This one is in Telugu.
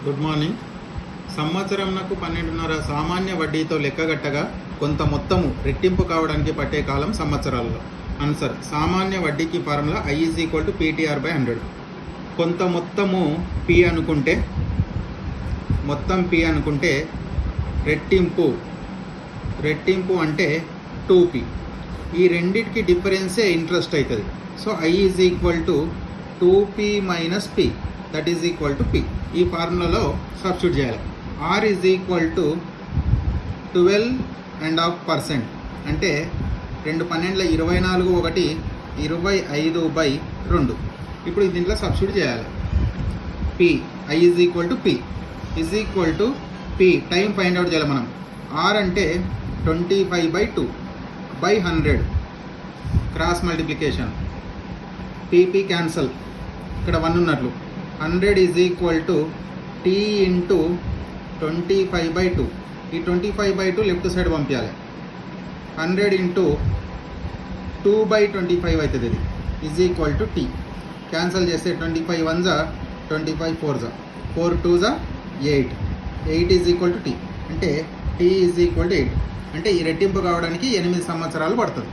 Good morning. సంవత్సరంనకు 12.5 సామాన్య వడ్డీతో లెక్కగట్టగా కొంత మొత్తము రెట్టింపు కావడానికి పట్టే కాలం సంవత్సరాలలో. ఆన్సర్ సామాన్య వడ్డీకి ఫార్ములా I = PTR/100. కొంత మొత్తము P అనుకుంటే రెట్టింపు అంటే 2P. ఈ రెండింటికి డిఫరెన్సే ఇంట్రెస్ట్ అవుతుంది. So I = 2P - P, that is equal to P. ఈ ఫార్ములాలో సబ్స్టిట్యూట్ చేయాలి. R = 12.5%, అంటే 2 12 24, 1 25/2. ఇప్పుడు దీంట్లో సబ్స్టిట్యూట్ చేయాలి. P I = P time find out చేయాలి మనం. R అంటే 25/2/100 క్రాస్ మల్టిప్లికేషన్. PP క్యాన్సల్, ఇక్కడ 1 ఉన్నట్లు. 100 = T × 25/2. ఈ 25/2 లెఫ్ట్ సైడ్ పంపించాలి. 100 × 2/25 అవుతుంది. ఇది = T. క్యాన్సల్ చేస్తే 25 1 25 4 4 2 8. 8 = T. అంటే T = 8. అంటే ఈ రెట్టింపు కావడానికి 8 సంవత్సరాలు పడుతుంది.